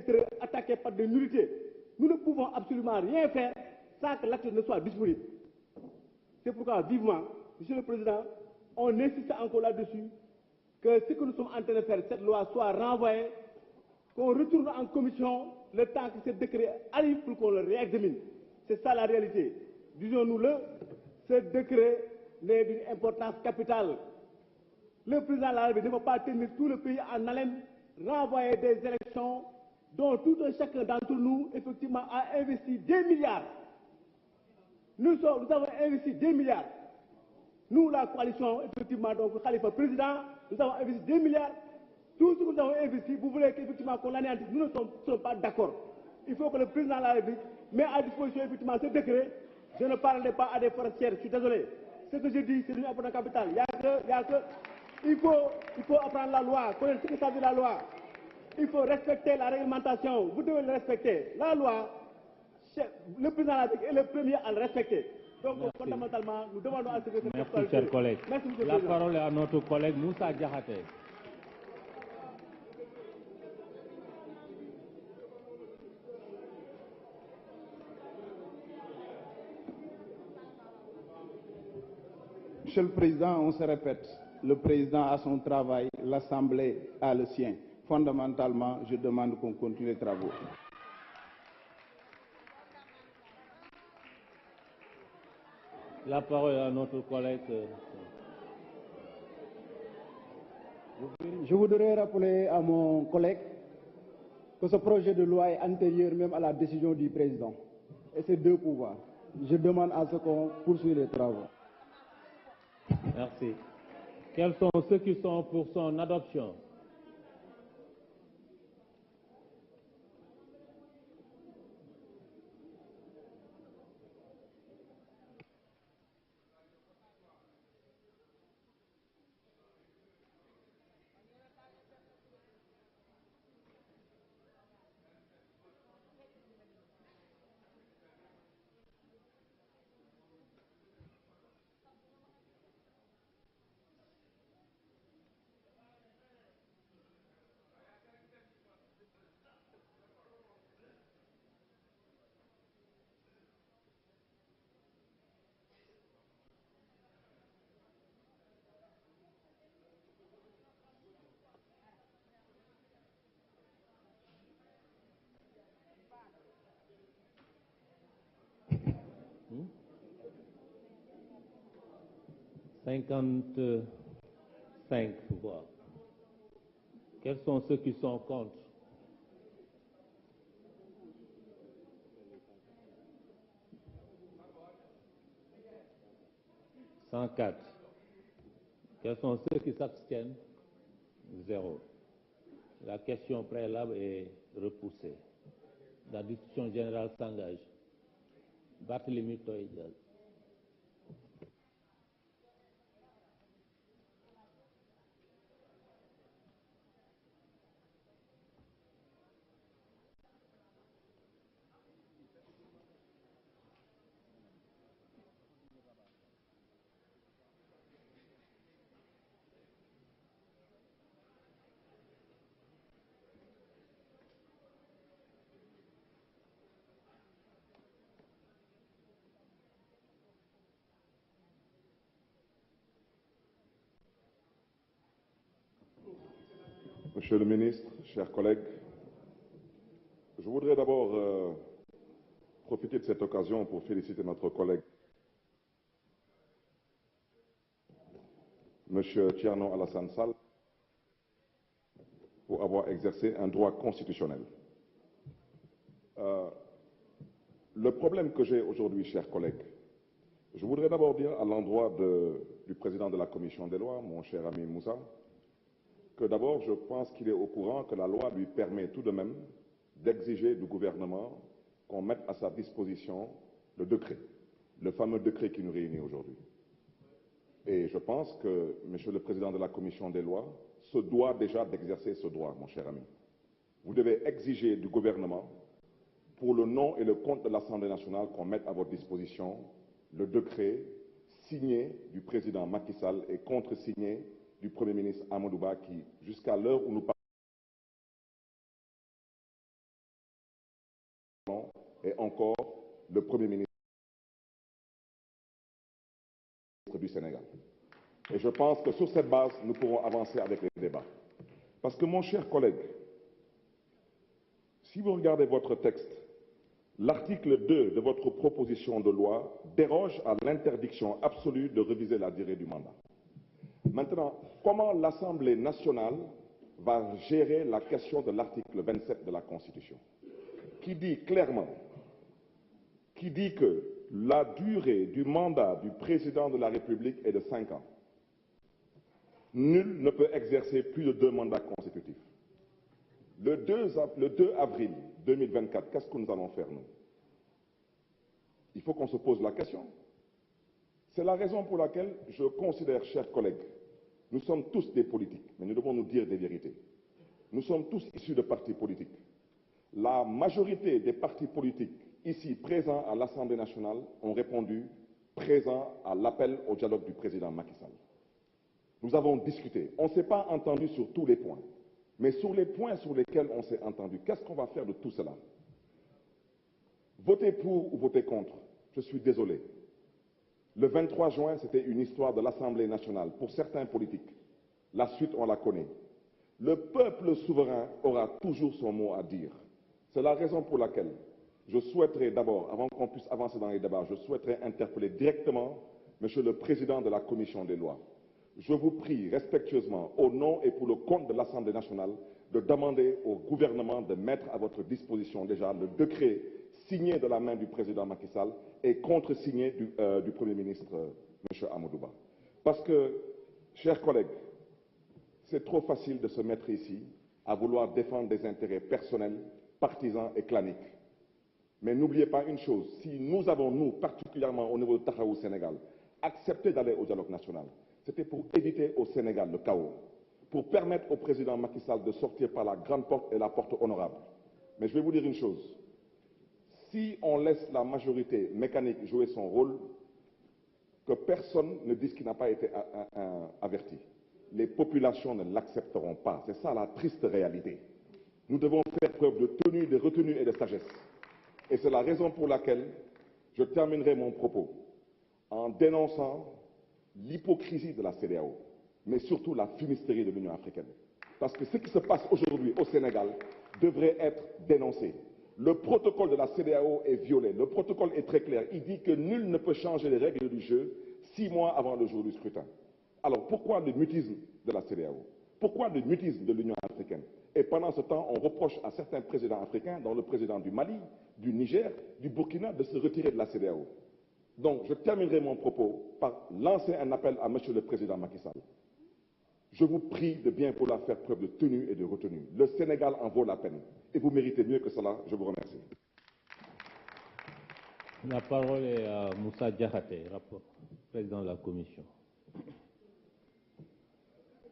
être attaqué par des nullités. Nous ne pouvons absolument rien faire sans que l'acte ne soit disponible. C'est pourquoi, vivement, Monsieur le Président, on insiste encore là-dessus, que ce que nous sommes en train de faire, cette loi soit renvoyée, qu'on retourne en commission le temps que ce décret arrive pour qu'on le réexamine. C'est ça la réalité. Disons-nous-le, ce décret n'est d'une importance capitale. Le président de la République ne peut pas tenir tout le pays en haleine, renvoyer des élections dont tout un chacun d'entre nous, effectivement, a investi des milliards. Nous avons investi des milliards. Nous, la coalition, effectivement, donc Khalifa président, nous avons investi des milliards. Tout ce que nous avons investi, vous voulez qu'effectivement qu'on l'anéantisse. Nous ne sommes pas d'accord. Il faut que le président de la République mette à disposition effectivement ce décret. Je ne parlerai pas à des forestières, je suis désolé. Ce que je dis, c'est une importance capitale. Il faut apprendre la loi, connaître ce que ça veut la loi. Il faut respecter la réglementation. Vous devez le respecter. La loi, le président de la République est le premier à le respecter. Donc, fondamentalement, nous demandons à ce que cette Merci, chers collègues. Merci, monsieur le La Président. parole est à notre collègue Moussa Diakhaté. Monsieur le Président, on se répète, le Président a son travail, l'Assemblée a le sien. Fondamentalement, je demande qu'on continue les travaux. La parole est à notre collègue. Je voudrais rappeler à mon collègue que ce projet de loi est antérieur même à la décision du Président. Et c'est deux pouvoirs. Je demande à ce qu'on poursuive les travaux. Merci. Quels sont ceux qui sont pour son adoption? Hmm? 55 voix. Quels sont ceux qui sont contre? « 104. Quels sont ceux qui s'abstiennent? 0. La question préalable est repoussée. La discussion générale s'engage. Barthélémy Toye Dias. Monsieur le ministre, chers collègues, je voudrais d'abord profiter de cette occasion pour féliciter notre collègue, Monsieur Thierno Alassane Sall, pour avoir exercé un droit constitutionnel. Le problème que j'ai aujourd'hui, chers collègues, je voudrais d'abord dire à l'endroit du président de la Commission des lois, mon cher ami Moussa, que d'abord, je pense qu'il est au courant que la loi lui permet tout de même d'exiger du gouvernement qu'on mette à sa disposition le décret, le fameux décret qui nous réunit aujourd'hui. Et je pense que Monsieur le Président de la Commission des lois se doit déjà d'exercer ce droit, mon cher ami. Vous devez exiger du gouvernement, pour le nom et le compte de l'Assemblée nationale, qu'on mette à votre disposition le décret signé du président Macky Sall et contresigné du Premier ministre Amadou Ba qui, jusqu'à l'heure où nous parlons, et encore le Premier ministre du Sénégal. Et je pense que sur cette base, nous pourrons avancer avec les débats. Parce que, mon cher collègue, si vous regardez votre texte, l'article 2 de votre proposition de loi déroge à l'interdiction absolue de réviser la durée du mandat. Maintenant, comment l'Assemblée nationale va gérer la question de l'article 27 de la Constitution, qui dit clairement, que la durée du mandat du président de la République est de 5 ans. Nul ne peut exercer plus de 2 mandats consécutifs. Le 2 avril 2024, qu'est-ce que nous allons faire, nous? Il faut qu'on se pose la question. C'est la raison pour laquelle je considère, chers collègues, nous sommes tous des politiques, mais nous devons nous dire des vérités. Nous sommes tous issus de partis politiques. La majorité des partis politiques ici présents à l'Assemblée nationale ont répondu présent à l'appel au dialogue du président Macky Sall. Nous avons discuté. On ne s'est pas entendu sur tous les points. Mais sur les points sur lesquels on s'est entendu, qu'est-ce qu'on va faire de tout cela? Voter pour ou voter contre? Je suis désolé. Le 23 juin, c'était une histoire de l'Assemblée nationale. Pour certains politiques, la suite, on la connaît. Le peuple souverain aura toujours son mot à dire. C'est la raison pour laquelle je souhaiterais d'abord, avant qu'on puisse avancer dans les débats, je souhaiterais interpeller directement Monsieur le Président de la Commission des lois. Je vous prie respectueusement, au nom et pour le compte de l'Assemblée nationale, de demander au gouvernement de mettre à votre disposition déjà le décret signé de la main du président Macky Sall et contresigné du Premier ministre M. Amadou Ba. Parce que, chers collègues, c'est trop facile de se mettre ici à vouloir défendre des intérêts personnels, partisans et claniques. Mais n'oubliez pas une chose, si nous avons, nous, particulièrement au niveau de Taxawu Sénégal, accepté d'aller au dialogue national, c'était pour éviter au Sénégal le chaos, pour permettre au président Macky Sall de sortir par la grande porte et la porte honorable. Mais je vais vous dire une chose, si on laisse la majorité mécanique jouer son rôle, que personne ne dise qu'il n'a pas été averti. Les populations ne l'accepteront pas. C'est ça la triste réalité. Nous devons faire preuve de tenue, de retenue et de sagesse. Et c'est la raison pour laquelle je terminerai mon propos en dénonçant l'hypocrisie de la CEDEAO, mais surtout la fumisterie de l'Union africaine. Parce que ce qui se passe aujourd'hui au Sénégal devrait être dénoncé. Le protocole de la CEDEAO est violé. Le protocole est très clair. Il dit que nul ne peut changer les règles du jeu 6 mois avant le jour du scrutin. Alors pourquoi le mutisme de la CEDEAO? Pourquoi le mutisme de l'Union africaine? Et pendant ce temps, on reproche à certains présidents africains, dont le président du Mali, du Niger, du Burkina, de se retirer de la CEDEAO. Donc, je terminerai mon propos par lancer un appel à M. le Président Macky Sall. Je vous prie de bien vouloir faire preuve de tenue et de retenue. Le Sénégal en vaut la peine. Et vous méritez mieux que cela. Je vous remercie. La parole est à Moussa Diakhaté, président de la Commission.